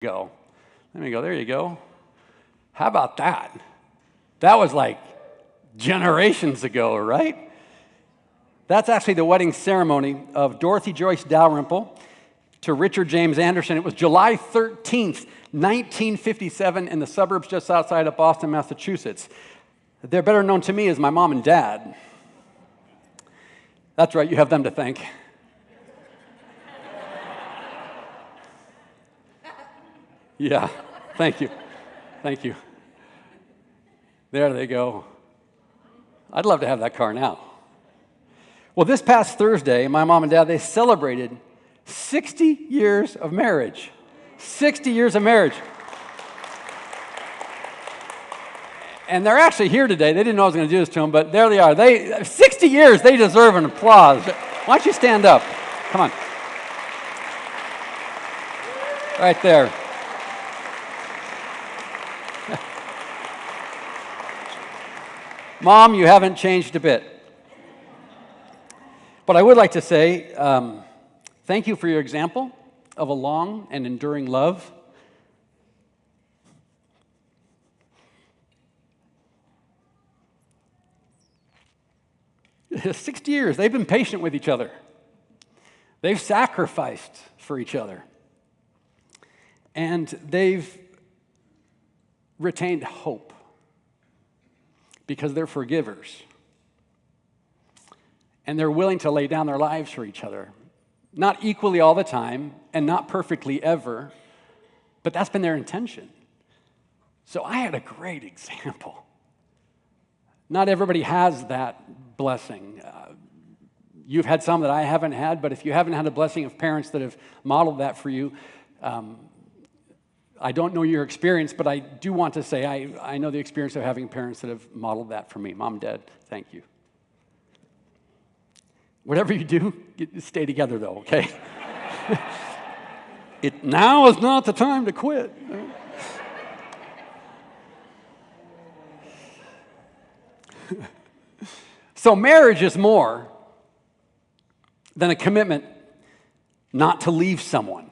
go. Let me go, there you go. How about that? That was like generations ago, right? That's actually the wedding ceremony of Dorothy Joyce Dalrymple to Richard James Anderson. It was July 13th, 1957, in the suburbs just outside of Boston, Massachusetts. They're better known to me as my mom and dad. That's right, you have them to thank. Yeah, thank you. Thank you. There they go. I'd love to have that car now. Well, this past Thursday, my mom and dad, they celebrated 60 years of marriage. 60 years of marriage. And they're actually here today. They didn't know I was going to do this to them, but there they are. 60 years, they deserve an applause. Why don't you stand up? Come on. Right there. Mom, you haven't changed a bit. But I would like to say thank you for your example of a long and enduring love. For 60 years, they've been patient with each other. They've sacrificed for each other. And they've retained hope because they're forgivers. And they're willing to lay down their lives for each other. Not equally all the time, and not perfectly ever, but that's been their intention. So I had a great example. Not everybody has that blessing. You've had some that I haven't had, but if you haven't had a blessing of parents that have modeled that for you, I don't know your experience, but I do want to say I know the experience of having parents that have modeled that for me. Mom, Dad, thank you. Whatever you do, stay together though, okay? Now is not the time to quit. So marriage is more than a commitment not to leave someone,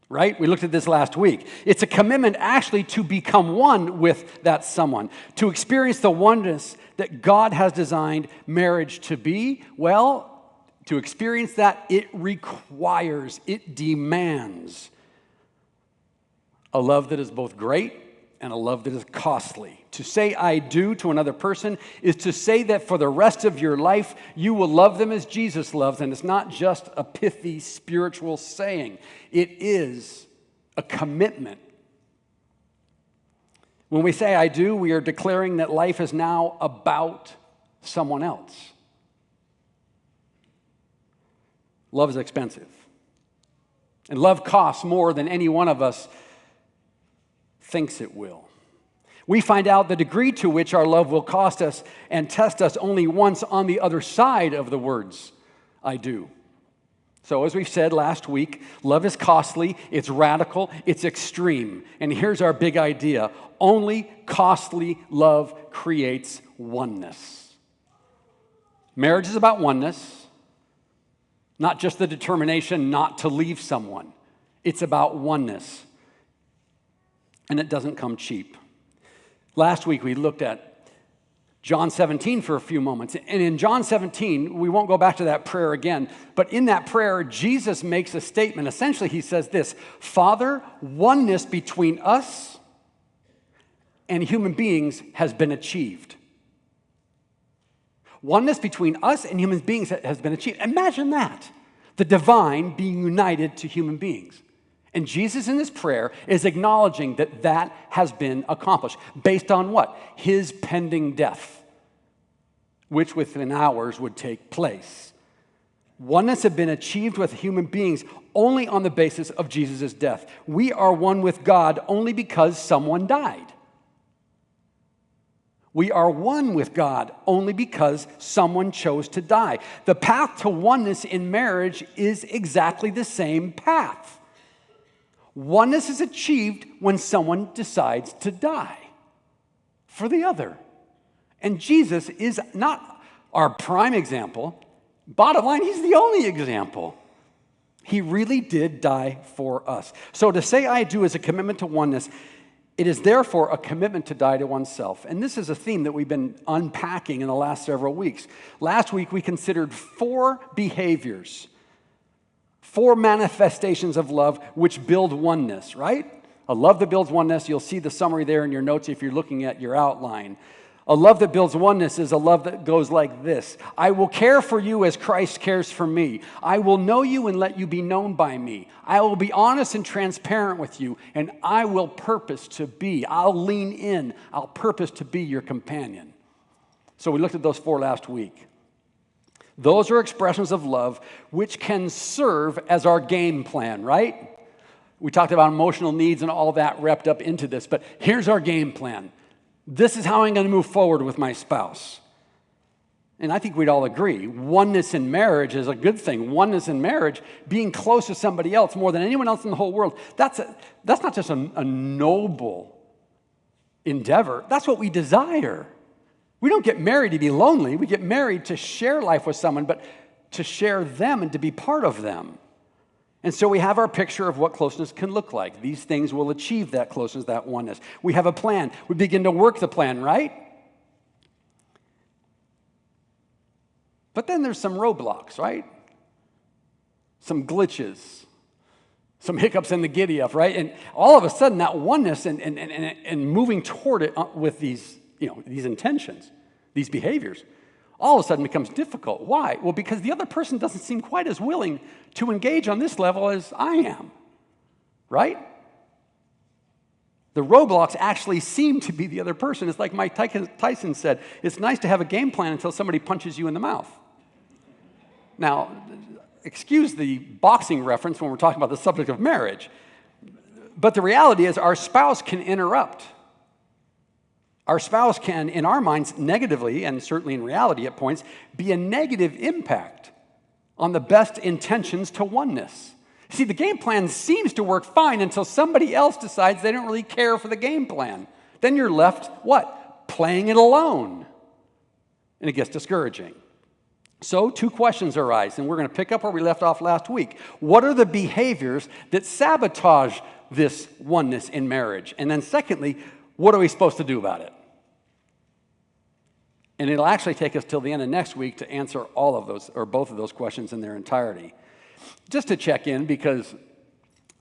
right? We looked at this last week. It's a commitment actually to become one with that someone, to experience the oneness that God has designed marriage to be. Well, to experience that, it requires, it demands a love that is both great and a love that is costly. To say I do to another person is to say that for the rest of your life, you will love them as Jesus loves, and it's not just a pithy spiritual saying. It is a commitment. When we say I do, we are declaring that life is now about someone else. Love is expensive. And love costs more than any one of us thinks it will. We find out the degree to which our love will cost us and test us only once on the other side of the words, I do. So as we've said last week, love is costly, it's radical, it's extreme. And here's our big idea. Only costly love creates oneness. Marriage is about oneness, not just the determination not to leave someone. It's about oneness. And it doesn't come cheap. Last week we looked at John 17 for a few moments. And in John 17, we won't go back to that prayer again, but in that prayer, Jesus makes a statement. Essentially, he says this: Father, oneness between us and human beings has been achieved. Oneness between us and human beings has been achieved. Imagine that. The divine being united to human beings. And Jesus in this prayer is acknowledging that that has been accomplished. Based on what? His pending death, which within hours would take place. Oneness had been achieved with human beings only on the basis of Jesus' death. We are one with God only because someone died. We are one with God only because someone chose to die. The path to oneness in marriage is exactly the same path. Oneness is achieved when someone decides to die for the other. And Jesus is not our prime example. Bottom line, he's the only example. He really did die for us. So to say I do is a commitment to oneness. It is therefore a commitment to die to oneself. And this is a theme that we've been unpacking in the last several weeks. Last week we considered 4 behaviors, 4 manifestations of love which build oneness, right? A love that builds oneness, you'll see the summary there in your notes if you're looking at your outline. A love that builds oneness is a love that goes like this. I will care for you as Christ cares for me. I will know you and let you be known by me. I will be honest and transparent with you, and I will purpose to be. I'll lean in. I'll purpose to be your companion. So we looked at those 4 last week. Those are expressions of love which can serve as our game plan, right? We talked about emotional needs and all that wrapped up into this, but here's our game plan. This is how I'm going to move forward with my spouse. And I think we'd all agree, oneness in marriage is a good thing. Oneness in marriage, being close to somebody else more than anyone else in the whole world, that's not just a noble endeavor. That's what we desire. We don't get married to be lonely. We get married to share life with someone, but to share them and to be part of them. And so we have our picture of what closeness can look like. These things will achieve that closeness, that oneness. We have a plan. We begin to work the plan, right? But then there's some roadblocks, right? Some glitches, some hiccups in the giddy up, right? And all of a sudden, that oneness and moving toward it with these intentions, these behaviors, all of a sudden becomes difficult. Why? Well, because the other person doesn't seem quite as willing to engage on this level as I am, right? The roadblocks actually seem to be the other person. It's like Mike Tyson said, it's nice to have a game plan until somebody punches you in the mouth. Now, excuse the boxing reference when we're talking about the subject of marriage, but the reality is our spouse can interrupt. Our spouse can, in our minds, negatively, and certainly in reality at points, be a negative impact on the best intentions to oneness. See, the game plan seems to work fine until somebody else decides they don't really care for the game plan. Then you're left, what? Playing it alone. And it gets discouraging. So 2 questions arise, and we're going to pick up where we left off last week. What are the behaviors that sabotage this oneness in marriage? And then secondly, what are we supposed to do about it? And it'll actually take us till the end of next week to answer all of those, or both of those questions in their entirety. Just to check in, because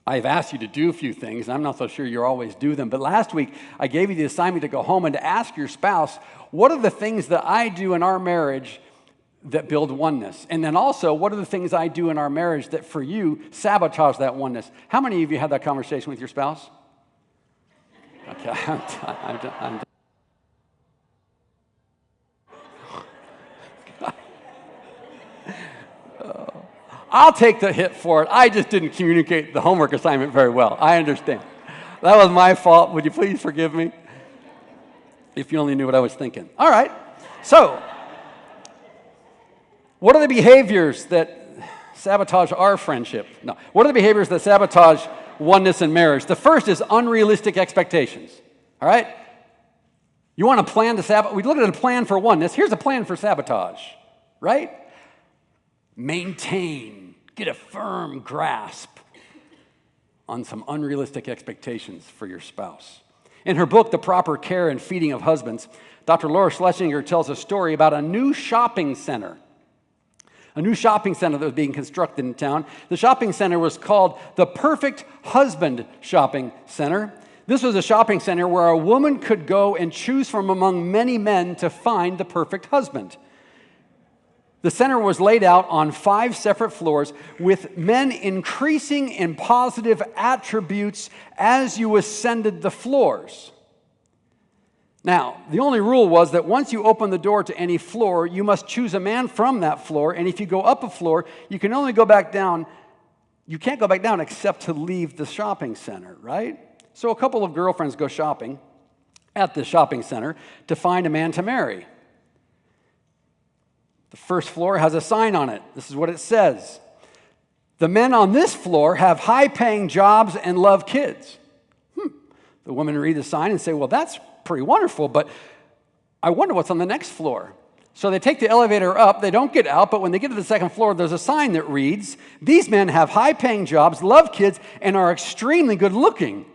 I've asked you to do a few things, and I'm not so sure you always do them, but last week I gave you the assignment to go home and to ask your spouse, what are the things that I do in our marriage that build oneness? And then also, what are the things I do in our marriage that for you sabotage that oneness? How many of you had that conversation with your spouse? Okay, I'm done. I'll take the hit for it. I just didn't communicate the homework assignment very well. I understand. That was my fault. Would you please forgive me? If you only knew what I was thinking. All right. So, what are the behaviors that sabotage our friendship? No. What are the behaviors that sabotage oneness in marriage? The first is unrealistic expectations. All right? You want a plan to sabotage? We looked at a plan for oneness. Here's a plan for sabotage. Right? Maintain, get a firm grasp on some unrealistic expectations for your spouse. In her book, The Proper Care and Feeding of Husbands, Dr. Laura Schlesinger tells a story about a new shopping center. A new shopping center that was being constructed in town. The shopping center was called the Perfect Husband Shopping Center. This was a shopping center where a woman could go and choose from among many men to find the perfect husband. The center was laid out on 5 separate floors with men increasing in positive attributes as you ascended the floors. Now, the only rule was that once you open the door to any floor, you must choose a man from that floor, and if you go up a floor, you can only go back down. You can't go back down except to leave the shopping center, right? So a couple of girlfriends go shopping at the shopping center to find a man to marry. The first floor has a sign on it. This is what it says. The men on this floor have high-paying jobs and love kids. The women read the sign and say, well, that's pretty wonderful, but I wonder what's on the next floor. So they take the elevator up. They don't get out, but when they get to the second floor, there's a sign that reads, "These men have high-paying jobs, love kids, and are extremely good-looking."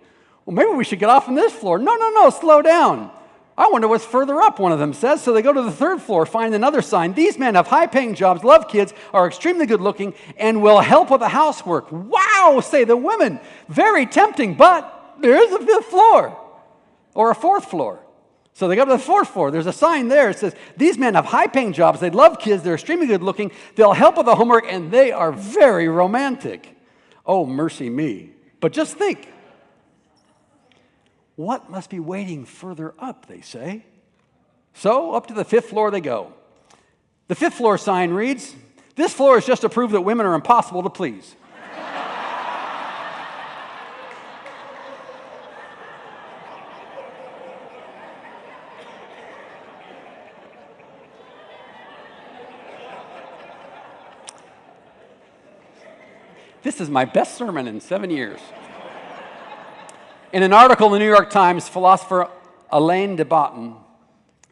Well, maybe we should get off on this floor. No, slow down. I wonder what's further up, one of them says. So they go to the third floor, find another sign. "These men have high-paying jobs, love kids, are extremely good-looking, and will help with the housework." Wow, say the women. Very tempting, but there is a fifth floor or a fourth floor. So they go to the fourth floor. There's a sign there. It says, "These men have high-paying jobs. They love kids. They're extremely good-looking. They'll help with the homework, and they are very romantic." Oh, mercy me. But just think. What must be waiting further up, they say. So up to the fifth floor they go. The fifth floor sign reads, "This floor is just to prove that women are impossible to please." This is my best sermon in 7 years. In an article in the New York Times, philosopher Alain de Botton,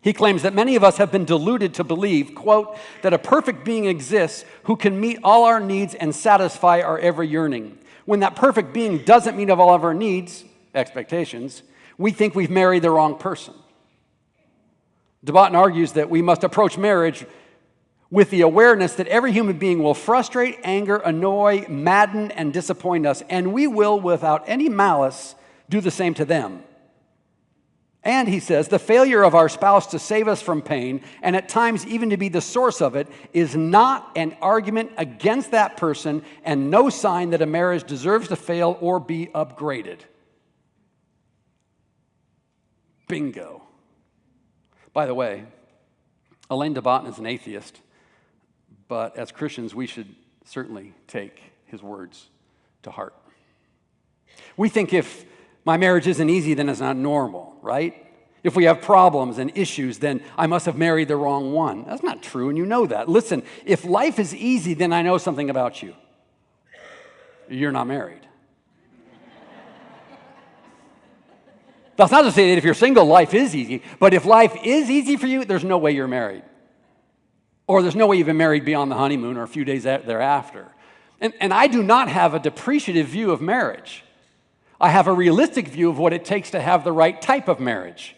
he claims that many of us have been deluded to believe, quote, "that a perfect being exists who can meet all our needs and satisfy our every yearning. When that perfect being doesn't meet all of our needs, expectations, we think we've married the wrong person." De Botton argues that we must approach marriage with the awareness that every human being will frustrate, anger, annoy, madden, and disappoint us, and we will, without any malice, do the same to them. And he says, the failure of our spouse to save us from pain, and at times even to be the source of it, is not an argument against that person and no sign that a marriage deserves to fail or be upgraded. Bingo. By the way, Alain de Botton is an atheist, but as Christians, we should certainly take his words to heart. We think if my marriage isn't easy, then it's not normal, right? If we have problems and issues, then I must have married the wrong one. That's not true, and you know that. Listen, if life is easy, then I know something about you. You're not married. That's not to say that if you're single, life is easy. But if life is easy for you, there's no way you're married. Or there's no way you've been married beyond the honeymoon or a few days thereafter. And I do not have a depreciative view of marriage. I have a realistic view of what it takes to have the right type of marriage.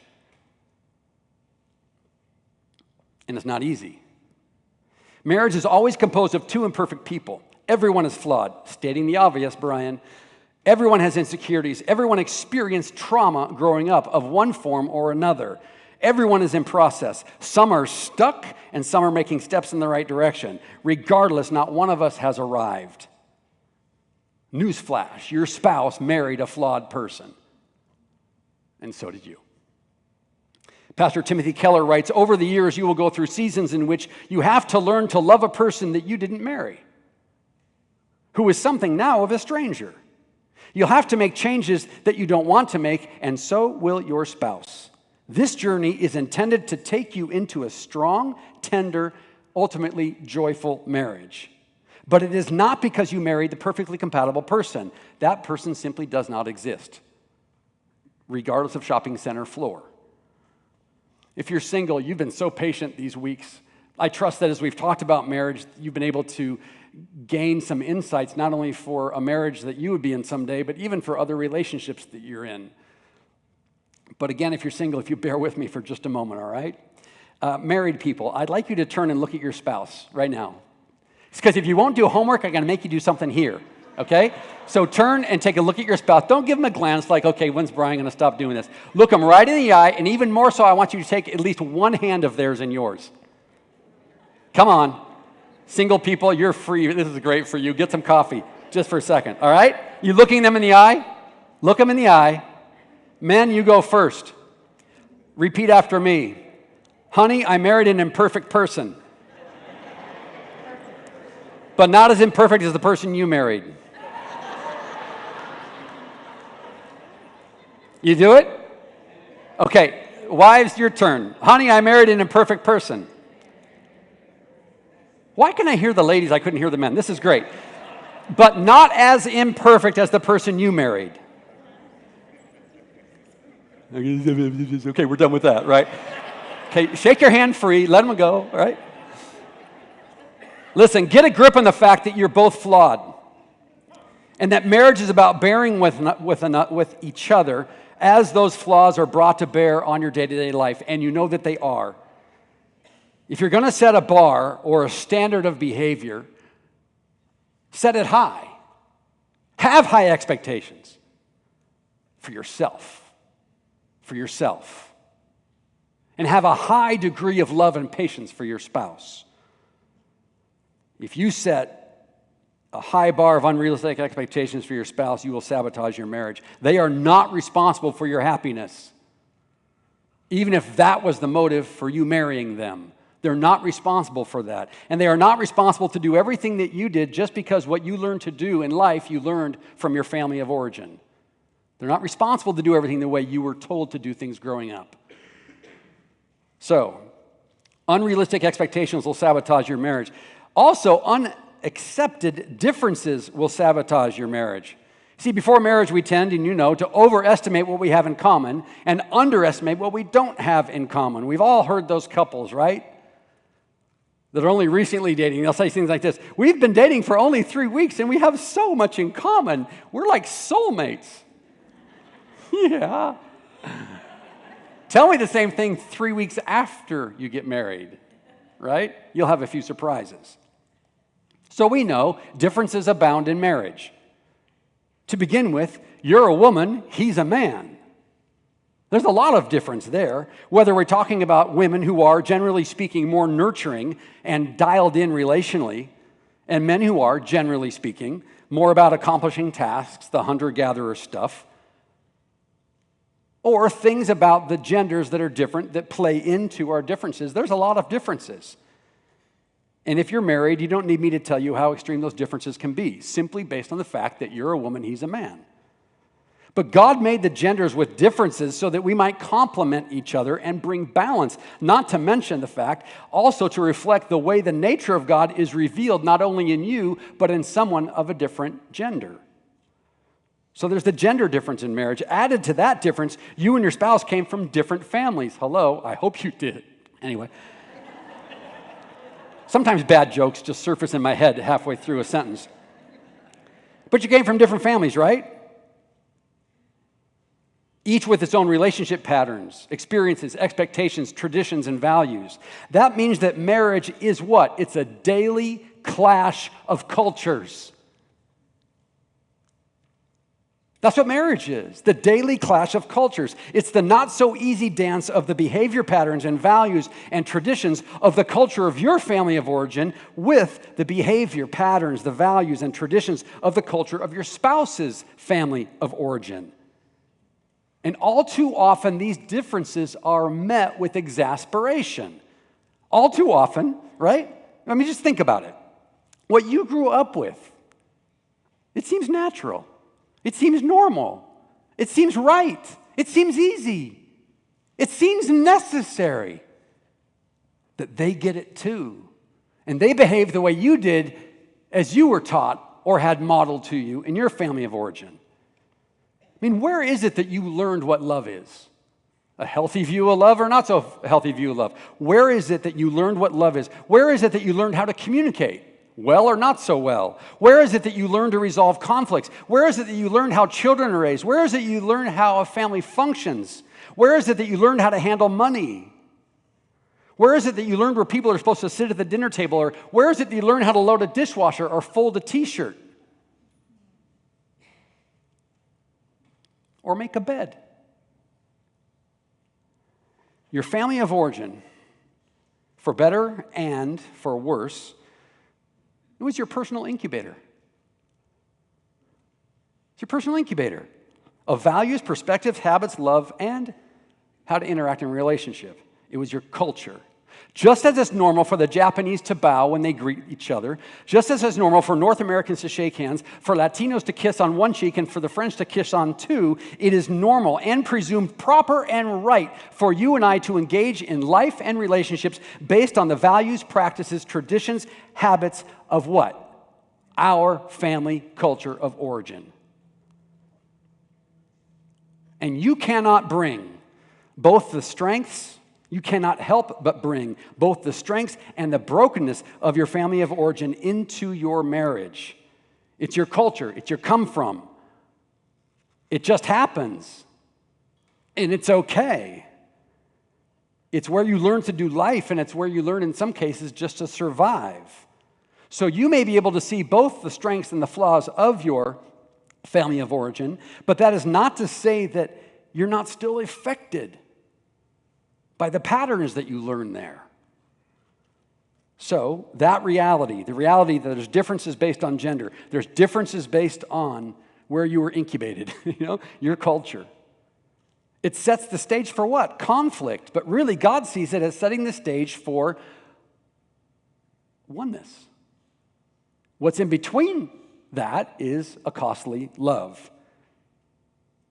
And it's not easy. Marriage is always composed of two imperfect people. Everyone is flawed. Stating the obvious, Brian. Everyone has insecurities. Everyone experienced trauma growing up of one form or another. Everyone is in process. Some are stuck, and some are making steps in the right direction. Regardless, not one of us has arrived. Newsflash, your spouse married a flawed person. And so did you. Pastor Timothy Keller writes, over the years, you will go through seasons in which you have to learn to love a person that you didn't marry, who is something now of a stranger. You'll have to make changes that you don't want to make, and so will your spouse. This journey is intended to take you into a strong, tender, ultimately joyful marriage. But it is not because you married the perfectly compatible person. That person simply does not exist, regardless of shopping center floor. If you're single, you've been so patient these weeks. I trust that as we've talked about marriage, you've been able to gain some insights, not only for a marriage that you would be in someday, but even for other relationships that you're in. But again, if you're single, if you bear with me for just a moment, all right? Married people, I'd like you to turn and look at your spouse right now. It's because if you won't do homework, I'm going to make you do something here, okay? So turn and take a look at your spouse. Don't give them a glance like, okay, when's Brian going to stop doing this? Look them right in the eye, and even more so, I want you to take at least one hand of theirs in yours. Come on. Single people, you're free. This is great for you. Get some coffee just for a second, all right? You looking them in the eye? Look them in the eye. Men, you go first. Repeat after me. Honey, I married an imperfect person, but not as imperfect as the person you married. You do it? Okay, wives, your turn. Honey, I married an imperfect person. Why can I hear the ladies? I couldn't hear the men. This is great. But not as imperfect as the person you married. Okay, we're done with that, right? Okay, shake your hand free, let them go, all right? Listen, get a grip on the fact that you're both flawed and that marriage is about bearing with each other as those flaws are brought to bear on your day-to-day life, and you know that they are. If you're going to set a bar or a standard of behavior, set it high. Have high expectations for yourself. And have a high degree of love and patience for your spouse. If you set a high bar of unrealistic expectations for your spouse, you will sabotage your marriage. They are not responsible for your happiness, even if that was the motive for you marrying them. They're not responsible for that. And they are not responsible to do everything that you did just because what you learned to do in life you learned from your family of origin. They're not responsible to do everything the way you were told to do things growing up. So, unrealistic expectations will sabotage your marriage. Also, unaccepted differences will sabotage your marriage. See, before marriage, we tend, and you know, to overestimate what we have in common and underestimate what we don't have in common. We've all heard those couples, right? That are only recently dating. They'll say things like this: we've been dating for only 3 weeks and we have so much in common. We're like soulmates. Yeah. Tell me the same thing 3 weeks after you get married, right? You'll have a few surprises. So we know differences abound in marriage. To begin with, you're a woman, he's a man. There's a lot of difference there, whether we're talking about women who are, generally speaking, more nurturing and dialed in relationally, and men who are, generally speaking, more about accomplishing tasks, the hunter-gatherer stuff, or things about the genders that are different that play into our differences. There's a lot of differences. And if you're married, you don't need me to tell you how extreme those differences can be, simply based on the fact that you're a woman, he's a man. But God made the genders with differences so that we might complement each other and bring balance, not to mention the fact also to reflect the way the nature of God is revealed not only in you, but in someone of a different gender. So there's the gender difference in marriage. Added to that difference, you and your spouse came from different families. Hello, I hope you did. Anyway. Sometimes bad jokes just surface in my head halfway through a sentence. But you came from different families, right? Each with its own relationship patterns, experiences, expectations, traditions, and values. That means that marriage is what? It's a daily clash of cultures. That's what marriage is, the daily clash of cultures. It's the not-so-easy dance of the behavior patterns and values and traditions of the culture of your family of origin with the behavior patterns, the values, and traditions of the culture of your spouse's family of origin. And all too often, these differences are met with exasperation. All too often, right? I mean, just think about it. What you grew up with, it seems natural. It seems normal. It seems right. It seems easy. It seems necessary that they get it too. And they behave the way you did as you were taught or had modeled to you in your family of origin. I mean, where is it that you learned what love is? A healthy view of love or not so healthy view of love? Where is it that you learned what love is? Where is it that you learned how to communicate? Well or not so well? Where is it that you learn to resolve conflicts? Where is it that you learn how children are raised? Where is it you learn how a family functions? Where is it that you learn how to handle money? Where is it that you learn where people are supposed to sit at the dinner table? Or where is it that you learn how to load a dishwasher or fold a t-shirt? Or make a bed? Your family of origin, for better and for worse, it was your personal incubator. It's your personal incubator of values, perspectives, habits, love, and how to interact in a relationship. It was your culture. Just as it's normal for the Japanese to bow when they greet each other, just as it's normal for North Americans to shake hands, for Latinos to kiss on one cheek, and for the French to kiss on two, it is normal and presumed proper and right for you and I to engage in life and relationships based on the values, practices, traditions, habits of what? Our family culture of origin. And you cannot bring both the strengths, You cannot help but bring both the strengths and the brokenness of your family of origin into your marriage. It's your culture. It's your come from. It just happens. And it's okay. It's where you learn to do life, and it's where you learn, in some cases, just to survive. So you may be able to see both the strengths and the flaws of your family of origin, but that is not to say that you're not still affected by the patterns that you learn there. So that reality, the reality that there's differences based on gender, there's differences based on where you were incubated, your culture. It sets the stage for what? Conflict. But really, God sees it as setting the stage for oneness. What's in between that is a costly love.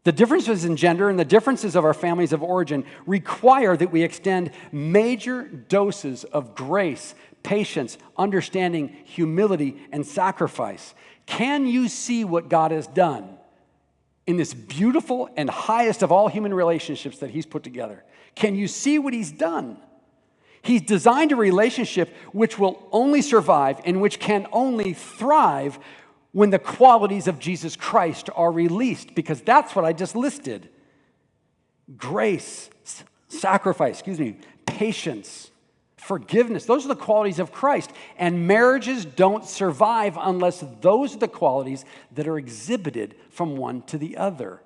The differences in gender and the differences of our families of origin require that we extend major doses of grace, patience, understanding, humility, and sacrifice. Can you see what God has done in this beautiful and highest of all human relationships that He's put together? Can you see what He's done? He's designed a relationship which will only survive and which can only thrive when the qualities of Jesus Christ are released, because that's what I just listed. Grace, sacrifice, patience, forgiveness. Those are the qualities of Christ. And marriages don't survive unless those are the qualities that are exhibited from one to the other.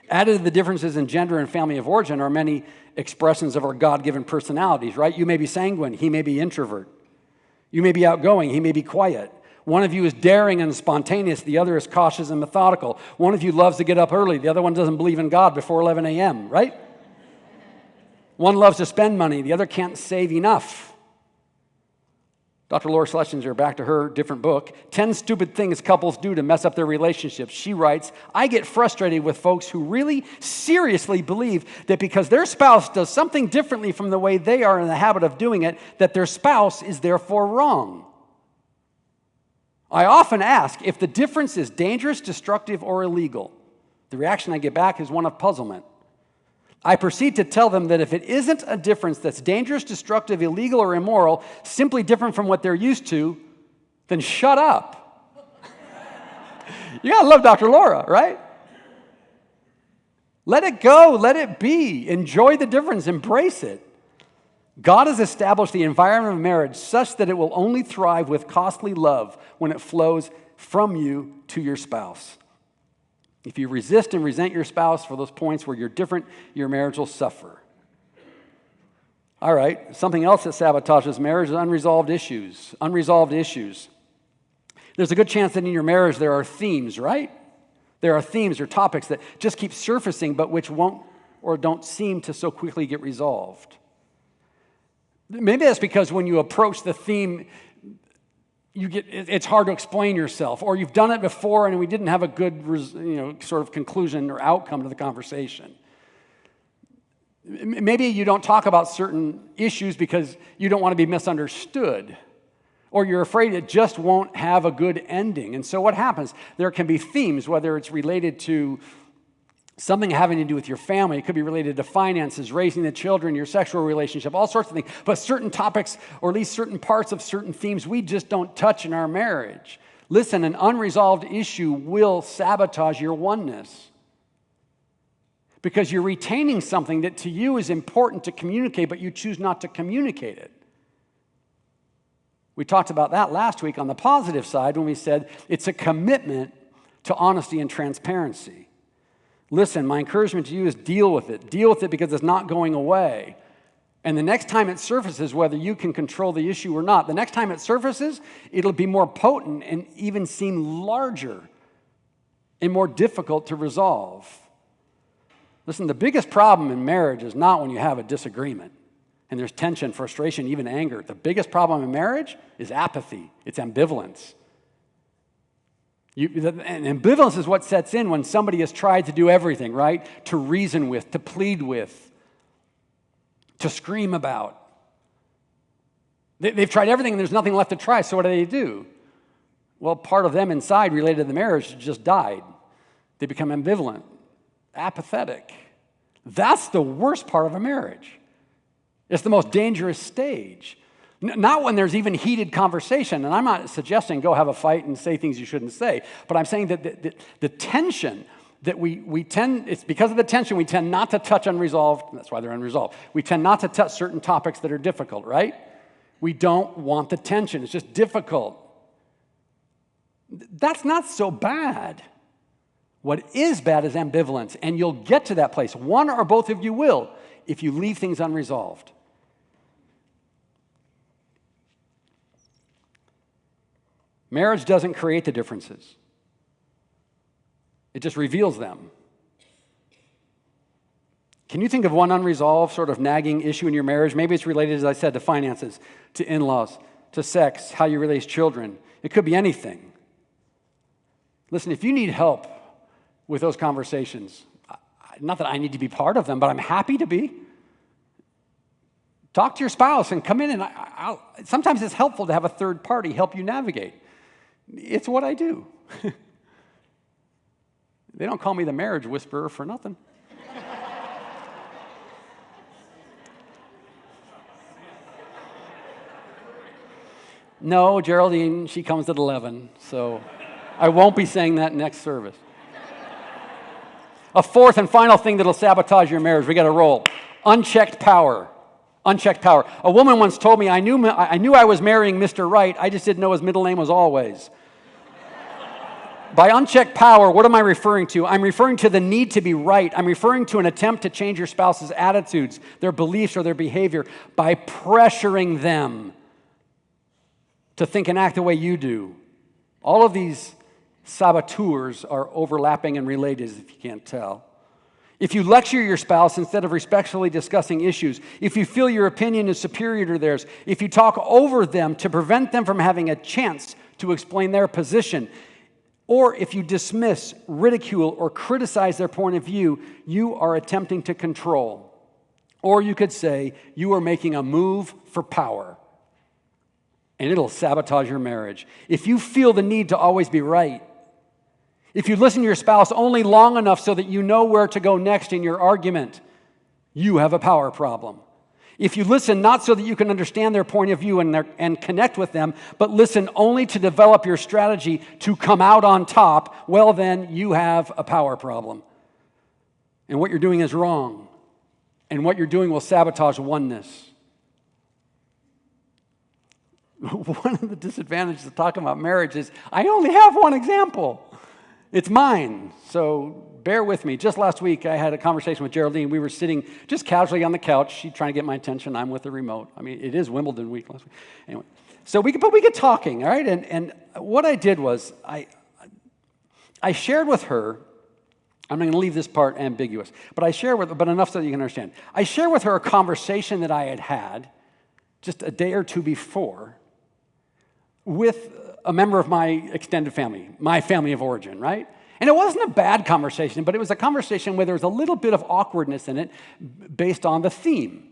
Added to the differences in gender and family of origin are many expressions of our God-given personalities, right? You may be sanguine, he may be introvert. You may be outgoing, he may be quiet. One of you is daring and spontaneous, the other is cautious and methodical. One of you loves to get up early, the other one doesn't believe in God before 11 a.m., right? One loves to spend money, the other can't save enough. Dr. Laura Schlesinger, back to her different book, 10 Stupid Things Couples Do to Mess Up Their Relationships. She writes, I get frustrated with folks who really seriously believe that because their spouse does something differently from the way they are in the habit of doing it, that their spouse is therefore wrong. I often ask if the difference is dangerous, destructive, or illegal. The reaction I get back is one of puzzlement. I proceed to tell them that if it isn't a difference that's dangerous, destructive, illegal, or immoral, simply different from what they're used to, then shut up. You gotta love Dr. Laura, right? Let it go, let it be. Enjoy the difference, embrace it. God has established the environment of marriage such that it will only thrive with costly love when it flows from you to your spouse. If you resist and resent your spouse for those points where you're different, your marriage will suffer. All right, something else that sabotages marriage is unresolved issues. Unresolved issues. There's a good chance that in your marriage there are themes, right? There are themes or topics that just keep surfacing but which won't or don't seem to so quickly get resolved. Maybe that's because when you approach the theme, it's hard to explain yourself, or you've done it before and we didn't have a good sort of conclusion or outcome to the conversation. Maybe you don't talk about certain issues because you don't want to be misunderstood, or you're afraid it just won't have a good ending. And so what happens? There can be themes, whether it's related to something having to do with your family. It could be related to finances, raising the children, your sexual relationship, all sorts of things. But certain topics, or at least certain parts of certain themes, we just don't touch in our marriage. Listen, an unresolved issue will sabotage your oneness because you're retaining something that to you is important to communicate, but you choose not to communicate it. We talked about that last week on the positive side when we said it's a commitment to honesty and transparency. Listen, my encouragement to you is deal with it. Deal with it because it's not going away. And the next time it surfaces, whether you can control the issue or not, the next time it surfaces, it'll be more potent and even seem larger and more difficult to resolve. Listen, the biggest problem in marriage is not when you have a disagreement and there's tension, frustration, even anger. The biggest problem in marriage is apathy. It's ambivalence. And ambivalence is what sets in when somebody has tried to do everything, right? To reason with, to plead with, to scream about. They've tried everything and there's nothing left to try, so what do? Well, part of them inside related to the marriage just died. They become ambivalent, apathetic. That's the worst part of a marriage. It's the most dangerous stage. Not when there's even heated conversation, and I'm not suggesting go have a fight and say things you shouldn't say, but I'm saying that the tension that we tend, it's because of the tension we tend not to touch unresolved, that's why they're unresolved. We tend not to touch certain topics that are difficult, right? We don't want the tension, it's just difficult. That's not so bad. What is bad is ambivalence, and you'll get to that place. One or both of you will if you leave things unresolved. Marriage doesn't create the differences. It just reveals them. Can you think of one unresolved sort of nagging issue in your marriage? Maybe it's related, as I said, to finances, to in-laws, to sex, how you raise children. It could be anything. Listen, if you need help with those conversations, not that I need to be part of them, but I'm happy to be. Talk to your spouse and come in, and sometimes it's helpful to have a third party help you navigate. It's what I do. They don't call me the marriage whisperer for nothing. No, Geraldine, she comes at 11, so I won't be saying that next service. A fourth and final thing that'll sabotage your marriage, we got to roll. Unchecked power. Unchecked power. A woman once told me, I knew I was marrying Mr. Right, I just didn't know his middle name was Always. By unchecked power, what am I referring to? I'm referring to the need to be right. I'm referring to an attempt to change your spouse's attitudes, their beliefs, or their behavior by pressuring them to think and act the way you do. All of these saboteurs are overlapping and related, if you can't tell. If you lecture your spouse instead of respectfully discussing issues, if you feel your opinion is superior to theirs, if you talk over them to prevent them from having a chance to explain their position, or if you dismiss, ridicule, or criticize their point of view, you are attempting to control. Or you could say you are making a move for power, and it'll sabotage your marriage. If you feel the need to always be right, if you listen to your spouse only long enough so that you know where to go next in your argument, you have a power problem. If you listen not so that you can understand their point of view and connect with them, but listen only to develop your strategy to come out on top, well then you have a power problem. And what you're doing is wrong. And what you're doing will sabotage oneness. One of the disadvantages of talking about marriage is I only have one example. It's mine, so bear with me. Just last week, I had a conversation with Geraldine. We were sitting just casually on the couch. She's trying to get my attention. I'm with the remote. I mean, it is Wimbledon week last week. Anyway, so we get talking, all right? And what I did was I shared with her. I'm going to leave this part ambiguous, but but enough so that you can understand. I shared with her a conversation that I had had just a day or two before with a member of my extended family, my family of origin, right? And it wasn't a bad conversation, but it was a conversation where there was a little bit of awkwardness in it based on the theme.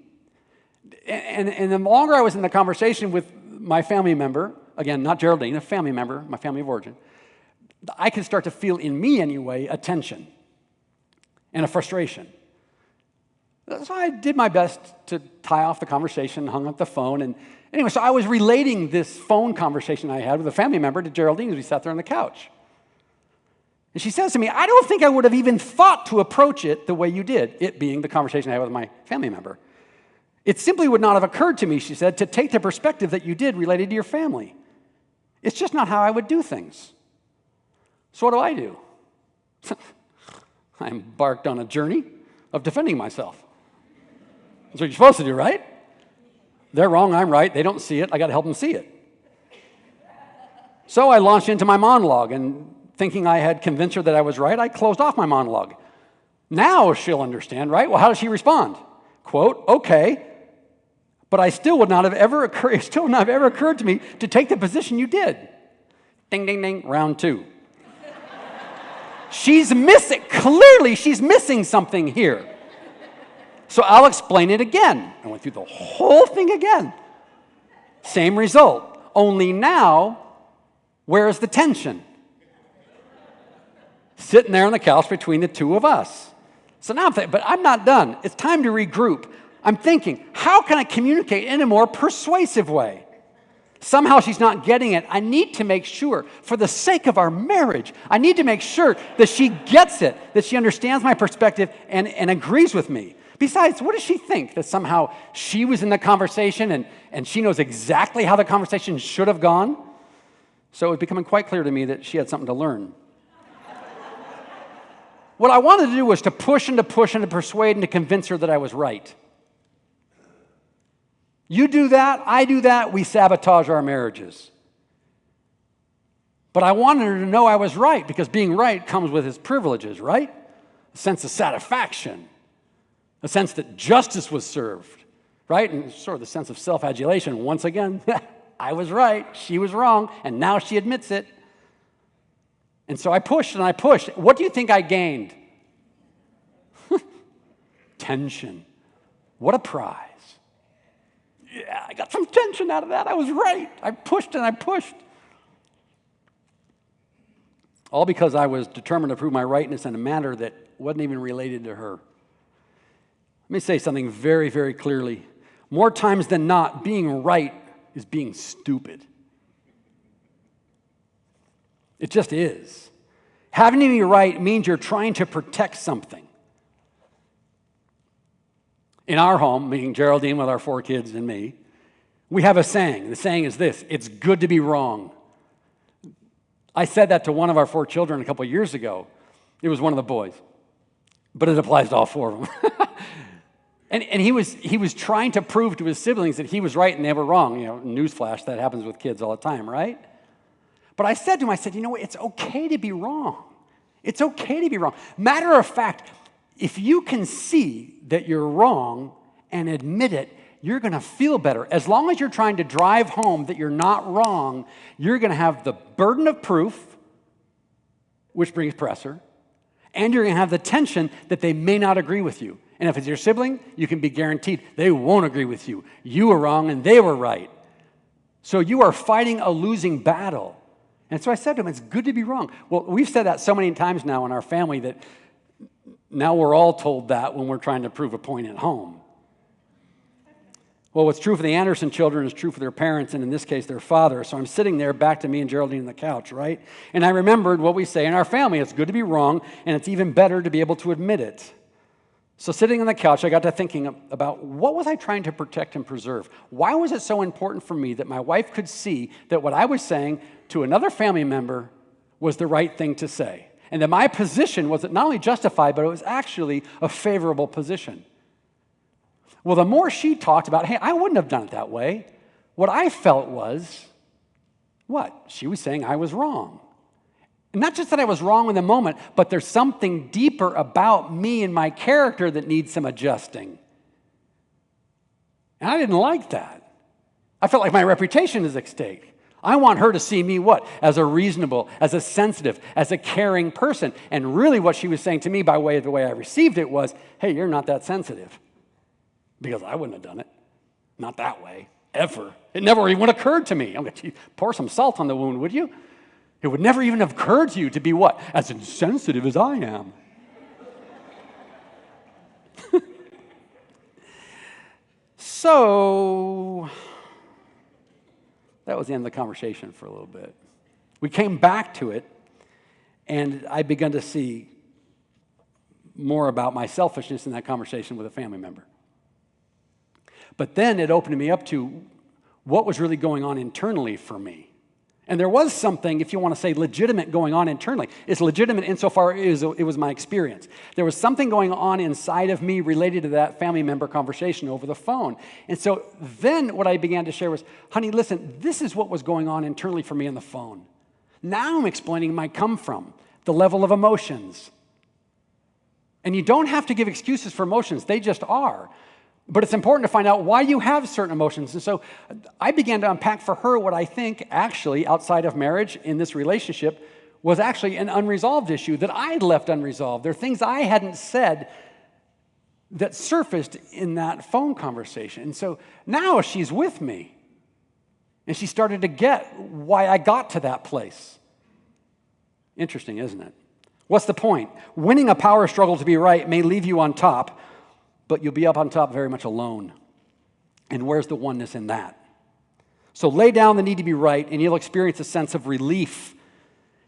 And the longer I was in the conversation with my family member, again, not Geraldine, a family member, my family of origin, I could start to feel in me anyway a tension and a frustration. So I did my best to tie off the conversation, hung up the phone, and anyway, so I was relating this phone conversation I had with a family member to Geraldine as we sat there on the couch. And she says to me, I don't think I would have even thought to approach it the way you did, it being the conversation I had with my family member. It simply would not have occurred to me, she said, to take the perspective that you did related to your family. It's just not how I would do things. So what do I do? I embarked on a journey of defending myself. That's what you're supposed to do, right? They're wrong, I'm right, they don't see it, I got to help them see it. So I launched into my monologue, and thinking I had convinced her that I was right, I closed off my monologue. Now she'll understand, right? Well, how does she respond? Quote, okay, but it still would not have ever occurred to me to take the position you did. Ding, ding, ding, round two. Clearly she's missing something here. So I'll explain it again. I went through the whole thing again. Same result. Only now, where is the tension? Sitting there on the couch between the two of us. So now I'm thinking, but I'm not done. It's time to regroup. I'm thinking, how can I communicate in a more persuasive way? Somehow she's not getting it. I need to make sure, for the sake of our marriage, I need to make sure that she gets it, that she understands my perspective and agrees with me. Besides, what does she think? That somehow she was in the conversation and she knows exactly how the conversation should have gone? So it was becoming quite clear to me that she had something to learn. What I wanted to do was to push and to persuade and to convince her that I was right. You do that, I do that, we sabotage our marriages. But I wanted her to know I was right, because being right comes with its privileges, right? A sense of satisfaction, a sense that justice was served, right? And sort of the sense of self-adulation. Once again, I was right, she was wrong, and now she admits it. And so I pushed and I pushed. What do you think I gained? Tension. What a prize. Yeah, I got some tension out of that. I was right. I pushed and I pushed. All because I was determined to prove my rightness in a matter that wasn't even related to her. Let me say something very, very clearly. More times than not, being right is being stupid. It just is. Having to be right means you're trying to protect something. In our home, meaning Geraldine with our 4 kids and me, we have a saying. The saying is this: it's good to be wrong. I said that to one of our 4 children a couple of years ago. It was one of the boys, but it applies to all 4 of them. and he was trying to prove to his siblings that he was right and they were wrong. You know, newsflash, that happens with kids all the time, right? But I said to him, you know what, it's okay to be wrong. It's okay to be wrong. Matter of fact, if you can see that you're wrong and admit it, you're going to feel better. As long as you're trying to drive home that you're not wrong, you're going to have the burden of proof, which brings pressure, and you're going to have the tension that they may not agree with you. And if it's your sibling, you can be guaranteed they won't agree with you. You were wrong and they were right. So you are fighting a losing battle. And so I said to him, it's good to be wrong. Well, we've said that so many times now in our family that now we're all told that when we're trying to prove a point at home. Well, what's true for the Anderson children is true for their parents, and in this case, their father. So I'm sitting there back to me and Geraldine on the couch, right? And I remembered what we say in our family. It's good to be wrong, and it's even better to be able to admit it. So sitting on the couch, I got to thinking about what was I trying to protect and preserve? Why was it so important for me that my wife could see that what I was saying to another family member was the right thing to say? And that my position was not only justified, but it was actually a favorable position. Well, the more she talked about, hey, I wouldn't have done it that way, what I felt was, what? She was saying I was wrong. And not just that I was wrong in the moment, but there's something deeper about me and my character that needs some adjusting. And I didn't like that. I felt like my reputation is at stake. I want her to see me what? As a reasonable, as a sensitive, as a caring person. And really what she was saying to me by way of the way I received it was, hey, you're not that sensitive. Because I wouldn't have done it. Not that way, ever. It never even occurred to me. I'm going to pour some salt on the wound, would you? It would never even have occurred to you to be what? As insensitive as I am. So that was the end of the conversation for a little bit. We came back to it, and I began to see more about my selfishness in that conversation with a family member. But then it opened me up to what was really going on internally for me. And there was something, if you want to say legitimate, going on internally. It's legitimate insofar as it was my experience. There was something going on inside of me related to that family member conversation over the phone. And so then what I began to share was, honey, listen, this is what was going on internally for me on the phone. Now I'm explaining my come from, the level of emotions. And you don't have to give excuses for emotions. They just are. But it's important to find out why you have certain emotions. And so I began to unpack for her what I think actually outside of marriage in this relationship was actually an unresolved issue that I had left unresolved. There are things I hadn't said that surfaced in that phone conversation. And so now she's with me. And she started to get why I got to that place. Interesting, isn't it? What's the point? Winning a power struggle to be right may leave you on top, but you'll be up on top very much alone. And where's the oneness in that? So lay down the need to be right, and you'll experience a sense of relief.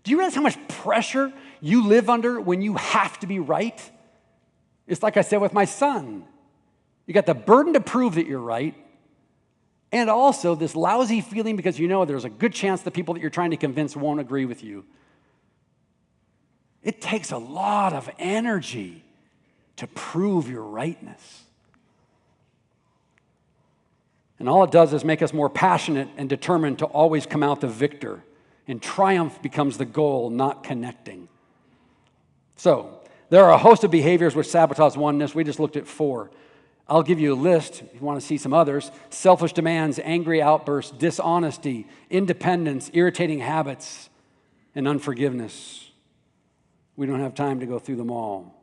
Do you realize how much pressure you live under when you have to be right? It's like I said with my son. You got the burden to prove that you're right, and also this lousy feeling because you know there's a good chance the people that you're trying to convince won't agree with you. It takes a lot of energy to prove your rightness. And all it does is make us more passionate and determined to always come out the victor. And triumph becomes the goal, not connecting. So, there are a host of behaviors which sabotage oneness. We just looked at 4. I'll give you a list if you want to see some others. Selfish demands, angry outbursts, dishonesty, independence, irritating habits, and unforgiveness. We don't have time to go through them all.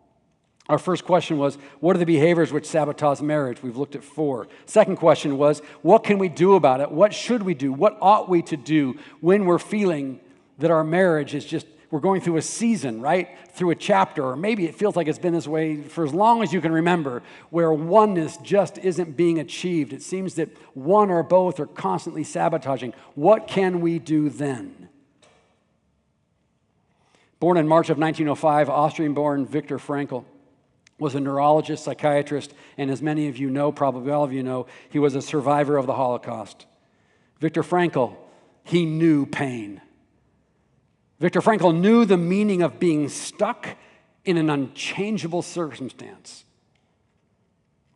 Our first question was, what are the behaviors which sabotage marriage? We've looked at 4. Second question was, what can we do about it? What should we do? What ought we to do when we're feeling that our marriage is just, we're going through a season, right? Through a chapter, or maybe it feels like it's been this way for as long as you can remember, where oneness just isn't being achieved. It seems that one or both are constantly sabotaging. What can we do then? Born in March of 1905, Austrian-born Viktor Frankl was a neurologist, psychiatrist, and as many of you know, probably all of you know, he was a survivor of the Holocaust. Viktor Frankl, he knew pain. Viktor Frankl knew the meaning of being stuck in an unchangeable circumstance.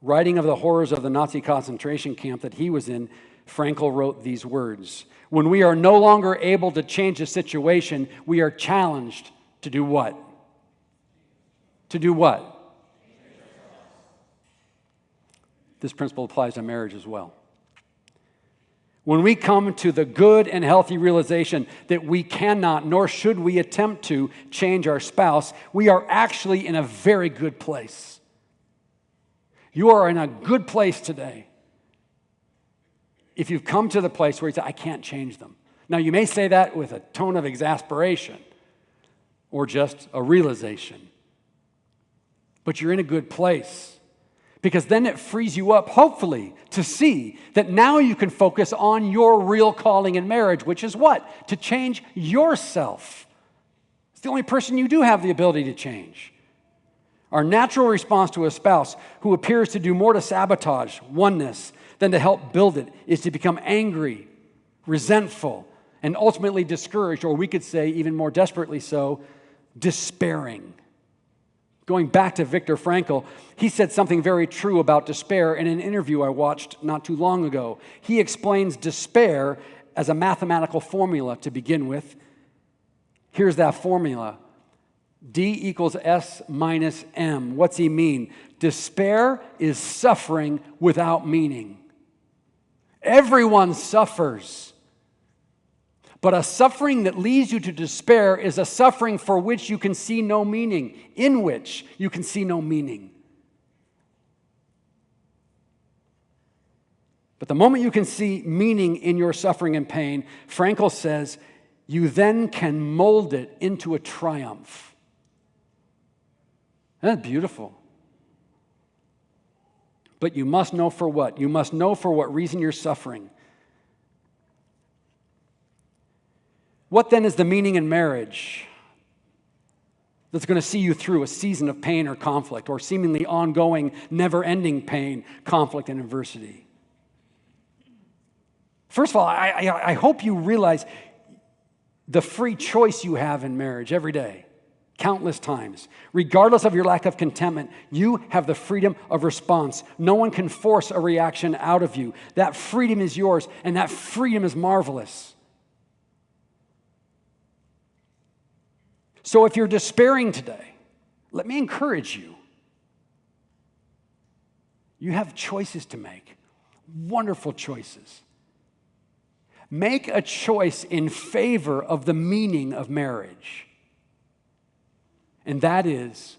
Writing of the horrors of the Nazi concentration camp that he was in, Frankl wrote these words: "When we are no longer able to change the situation, we are challenged to do what? To do what?" This principle applies to marriage as well. When we come to the good and healthy realization that we cannot, nor should we attempt to, change our spouse, we are actually in a very good place. You are in a good place today if you've come to the place where you say, I can't change them. Now, you may say that with a tone of exasperation or just a realization, but you're in a good place. Because then it frees you up, hopefully, to see that now you can focus on your real calling in marriage, which is what? To change yourself. It's the only person you do have the ability to change. Our natural response to a spouse who appears to do more to sabotage oneness than to help build it is to become angry, resentful, and ultimately discouraged, or we could say, even more desperately so, despairing. Going back to Viktor Frankl, he said something very true about despair in an interview I watched not too long ago. He explains despair as a mathematical formula to begin with. Here's that formula. D equals S minus M. What's he mean? Despair is suffering without meaning. Everyone suffers. But a suffering that leads you to despair is a suffering for which you can see no meaning, in which you can see no meaning. But the moment you can see meaning in your suffering and pain, Frankl says, you then can mold it into a triumph. That's beautiful. But you must know for what? You must know for what reason you're suffering. What then is the meaning in marriage that's going to see you through a season of pain or conflict, or seemingly ongoing, never-ending pain, conflict, and adversity? First of all, I hope you realize the free choice you have in marriage every day, countless times. Regardless of your lack of contentment, you have the freedom of response. No one can force a reaction out of you. That freedom is yours, and that freedom is marvelous. So if you're despairing today, let me encourage you. You have choices to make, wonderful choices. Make a choice in favor of the meaning of marriage. And that is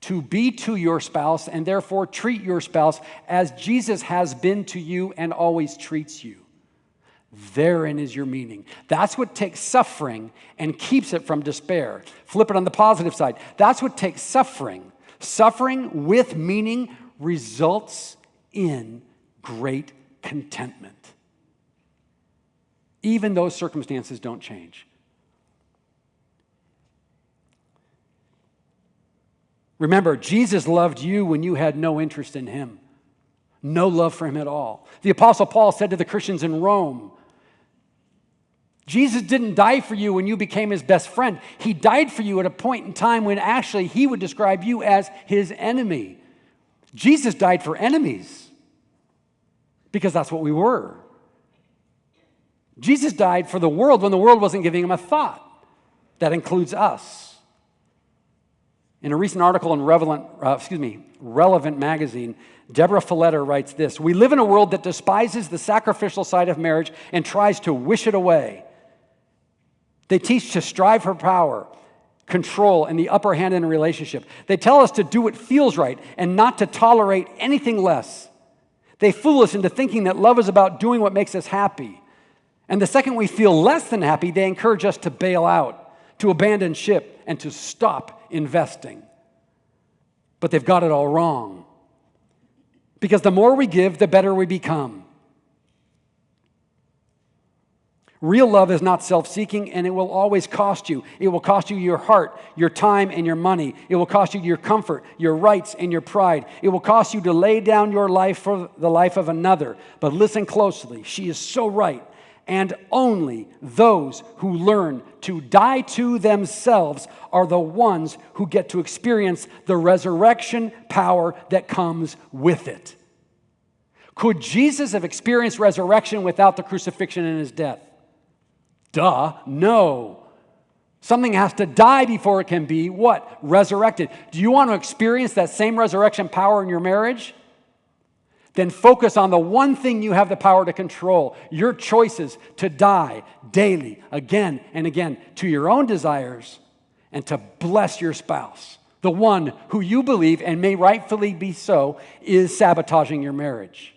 to be to your spouse and therefore treat your spouse as Jesus has been to you and always treats you. Therein is your meaning. That's what takes suffering and keeps it from despair. Flip it on the positive side. That's what takes suffering. Suffering with meaning results in great contentment. Even those circumstances don't change. Remember, Jesus loved you when you had no interest in him. No love for him at all. The Apostle Paul said to the Christians in Rome, Jesus didn't die for you when you became his best friend. He died for you at a point in time when actually he would describe you as his enemy. Jesus died for enemies because that's what we were. Jesus died for the world when the world wasn't giving him a thought. That includes us. In a recent article in Relevant magazine, Deborah Folletta writes this: "We live in a world that despises the sacrificial side of marriage and tries to wish it away. They teach to strive for power, control, and the upper hand in a relationship. They tell us to do what feels right and not to tolerate anything less. They fool us into thinking that love is about doing what makes us happy. And the second we feel less than happy, they encourage us to bail out, to abandon ship, and to stop investing. But they've got it all wrong. Because the more we give, the better we become. Real love is not self-seeking, and it will always cost you. It will cost you your heart, your time, and your money. It will cost you your comfort, your rights, and your pride. It will cost you to lay down your life for the life of another. But listen closely. She is so right. And only those who learn to die to themselves are the ones who get to experience the resurrection power that comes with it." Could Jesus have experienced resurrection without the crucifixion and his death? Duh, no. Something has to die before it can be what? Resurrected. Do you want to experience that same resurrection power in your marriage? Then focus on the one thing you have the power to control, your choices to die daily, again and again, to your own desires and to bless your spouse, the one who you believe, and may rightfully be so, is sabotaging your marriage.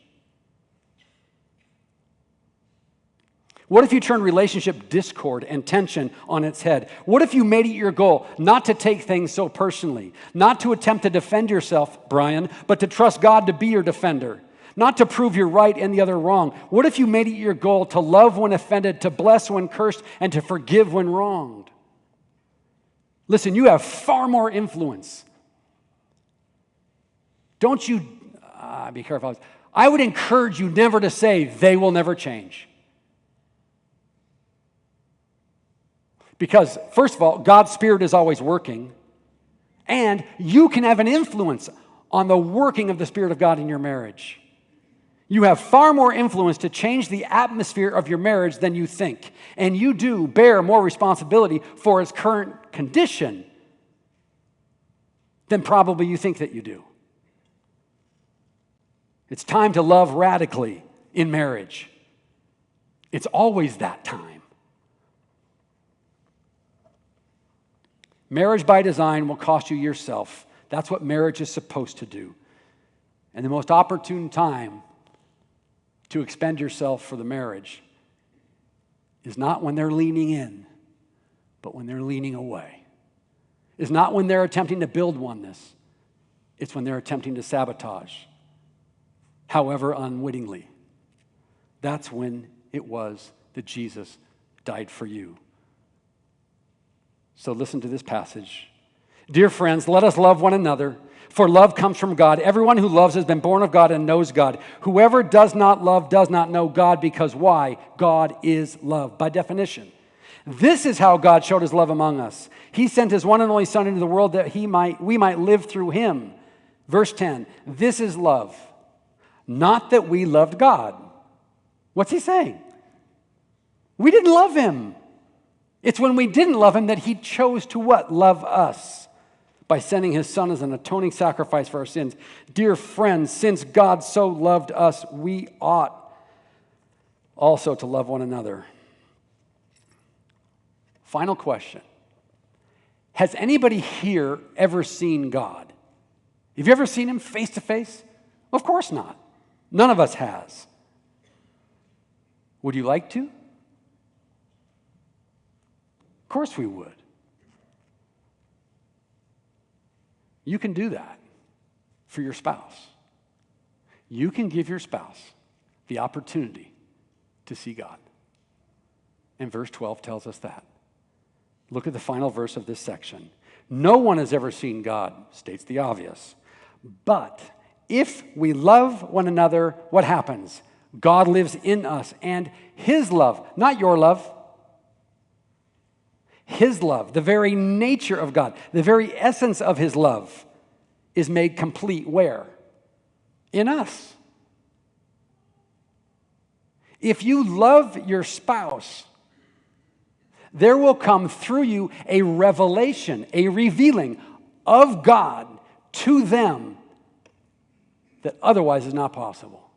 What if you turned relationship discord and tension on its head? What if you made it your goal not to take things so personally, not to attempt to defend yourself, Brian, but to trust God to be your defender, not to prove you're right and the other wrong? What if you made it your goal to love when offended, to bless when cursed, and to forgive when wronged? Listen, you have far more influence. Don't you, be careful. I would encourage you never to say, they will never change. Because, first of all, God's Spirit is always working, and you can have an influence on the working of the Spirit of God in your marriage. You have far more influence to change the atmosphere of your marriage than you think, and you do bear more responsibility for its current condition than probably you think that you do. It's time to love radically in marriage. It's always that time. Marriage by design will cost you yourself. That's what marriage is supposed to do. And the most opportune time to expend yourself for the marriage is not when they're leaning in, but when they're leaning away. It's not when they're attempting to build oneness. It's when they're attempting to sabotage, however unwittingly. That's when it was that Jesus died for you. So listen to this passage. Dear friends, let us love one another, for love comes from God. Everyone who loves has been born of God and knows God. Whoever does not love does not know God, because why? God is love, by definition. This is how God showed his love among us. He sent his one and only Son into the world that we might live through him. Verse 10, this is love, not that we loved God. What's he saying? We didn't love him. It's when we didn't love him that he chose to what? Love us by sending his Son as an atoning sacrifice for our sins. Dear friends, since God so loved us, we ought also to love one another. Final question. Has anybody here ever seen God? Have you ever seen him face to face? Of course not. None of us has. Would you like to? Of course we would. You can do that for your spouse. You can give your spouse the opportunity to see God. And verse 12 tells us that. Look at the final verse of this section. No one has ever seen God, states the obvious. But if we love one another, what happens? God lives in us, and his love, not your love, his love, the very nature of God, the very essence of his love is made complete where? In us. If you love your spouse, there will come through you a revelation, a revealing of God to them that otherwise is not possible.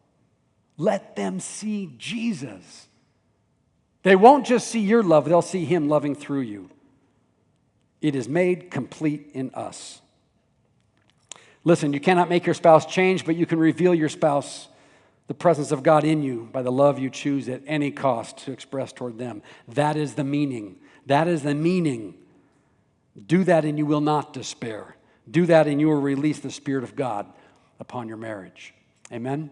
Let them see Jesus. They won't just see your love, they'll see him loving through you. It is made complete in us. Listen, you cannot make your spouse change, but you can reveal your spouse the presence of God in you by the love you choose at any cost to express toward them. That is the meaning. That is the meaning. Do that and you will not despair. Do that and you will release the Spirit of God upon your marriage. Amen?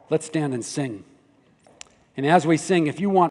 Let's stand and sing. And as we sing, if you want